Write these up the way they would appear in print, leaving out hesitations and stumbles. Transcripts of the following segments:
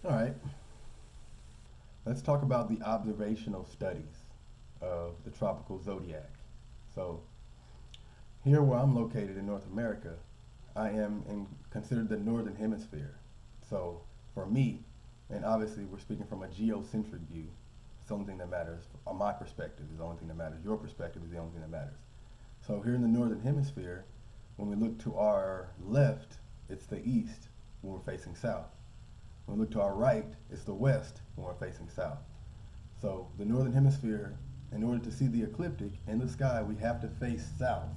All right, let's talk about the observational studies of the tropical zodiac. So, here where I'm located in North America, I am considered the northern hemisphere. So, for me, and obviously we're speaking from a geocentric view, it's the only thing that matters. My perspective is the only thing that matters. Your perspective is the only thing that matters. So, here in the northern hemisphere, when we look to our left, it's the east when we're facing south. When we look to our right, it's the west when we're facing south. So the northern hemisphere, in order to see the ecliptic in the sky, we have to face south.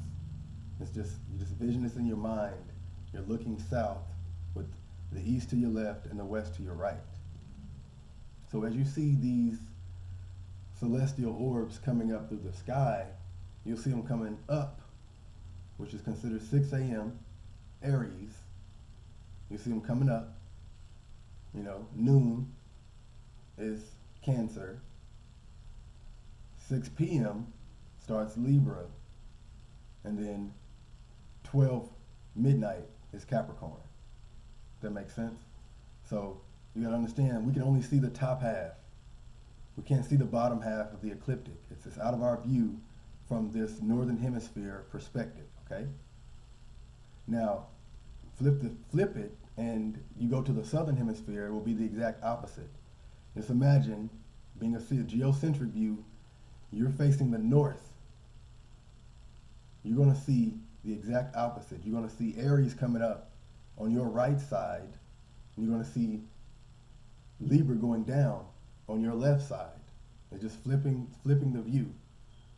It's just you just vision this in your mind. You're looking south with the east to your left and the west to your right. So as you see these celestial orbs coming up through the sky, you'll see them coming up, which is considered 6 a.m. Aries. You see them coming up. Noon is Cancer. 6 p.m. starts Libra, and then 12 midnight is Capricorn. That makes sense? So you gotta understand, we can only see the top half. We can't see the bottom half of the ecliptic. It's just out of our view from this northern hemisphere perspective, okay? Now, flip it, and you go to the southern hemisphere, it will be the exact opposite. Just imagine, being a geocentric view, you're facing the north. You're going to see the exact opposite. You're going to see Aries coming up on your right side, and you're going to see Libra going down on your left side. It's just flipping the view.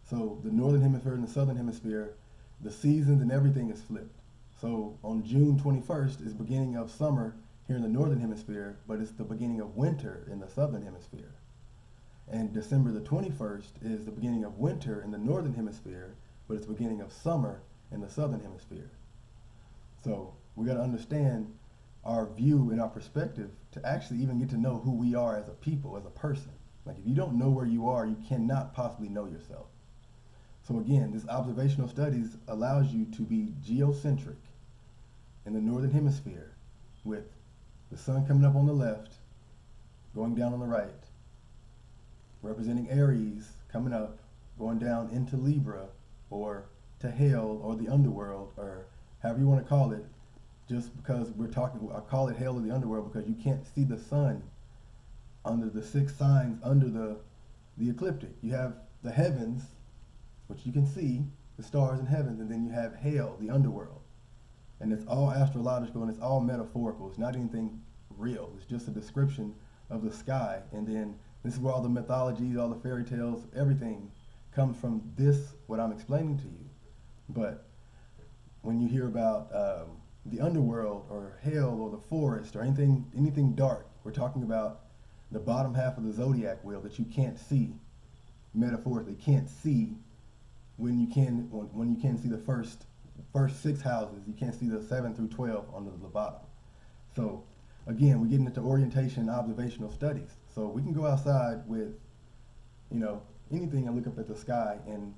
So the northern hemisphere and the southern hemisphere, the seasons and everything is flipped. So on June 21st is beginning of summer here in the northern hemisphere, but it's the beginning of winter in the southern hemisphere. And December the 21st is the beginning of winter in the northern hemisphere, but it's the beginning of summer in the southern hemisphere. So we got to understand our view and our perspective to actually even get to know who we are as a people, as a person. Like if you don't know where you are, you cannot possibly know yourself. So again, this observational studies allows you to be geocentric in the northern hemisphere with the sun coming up on the left, going down on the right, representing Aries coming up, going down into Libra or to hell or the underworld or however you want to call it, just because I call it hell or the underworld because you can't see the sun under the 6 signs under the ecliptic. You have the heavens, which you can see, the stars and heavens, and then you have hell, the underworld. And it's all astrological and it's all metaphorical. It's not anything real. It's just a description of the sky. And then this is where all the mythologies, all the fairy tales, everything comes from this, what I'm explaining to you. But when you hear about the underworld or hell or the forest or anything dark, we're talking about the bottom half of the zodiac wheel that you can't see, metaphorically can't see when you can see the first 6 houses. You can't see the 7 through 12 under the bottom. So again, we're getting into orientation and observational studies. So we can go outside with anything and look up at the sky, and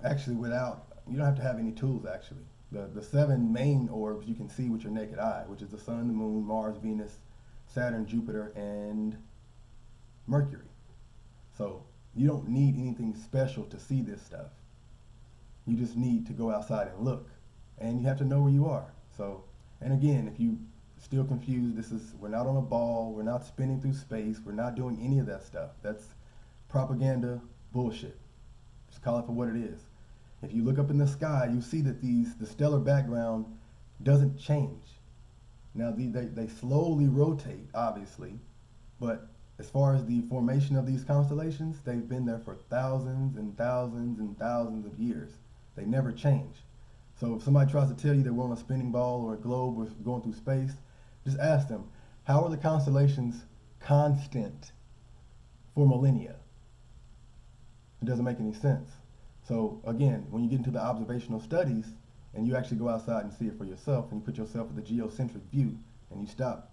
actually you don't have to have any tools actually. The 7 main orbs you can see with your naked eye, which is the sun, the moon, Mars, Venus, Saturn, Jupiter, and Mercury. So you don't need anything special to see this stuff. You just need to go outside and look, and you have to know where you are. So, and again, if you still confused, we're not on a ball, we're not spinning through space, we're not doing any of that stuff. That's propaganda bullshit. Just call it for what it is. If you look up in the sky, you see that the stellar background doesn't change. Now they slowly rotate, obviously, but as far as the formation of these constellations, they've been there for thousands and thousands and thousands of years. They never change. So if somebody tries to tell you that we're on a spinning ball or a globe or going through space, just ask them, how are the constellations constant for millennia? It doesn't make any sense. So again, when you get into the observational studies and you actually go outside and see it for yourself and you put yourself in the geocentric view and you stop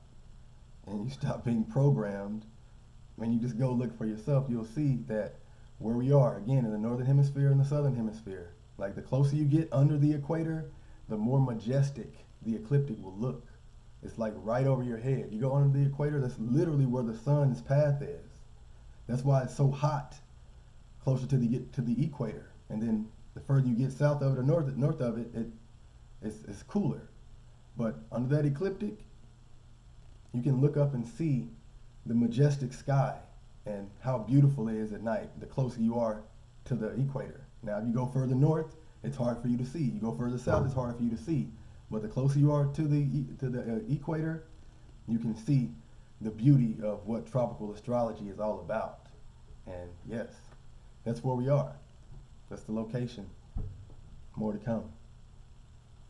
being programmed, when you just go look for yourself, you'll see that where we are, again, in the northern hemisphere and the southern hemisphere, like the closer you get under the equator, the more majestic the ecliptic will look. It's like right over your head. You go under the equator, that's literally where the sun's path is. That's why it's so hot closer to the equator. And then the further you get south of it or north of it, it's cooler. But under that ecliptic, you can look up and see the majestic sky and how beautiful it is at night, the closer you are to the equator. Now, if you go further north, it's hard for you to see. You go further south, it's harder for you to see. But the closer you are to the equator, you can see the beauty of what tropical astrology is all about. And yes, that's where we are. That's the location. More to come.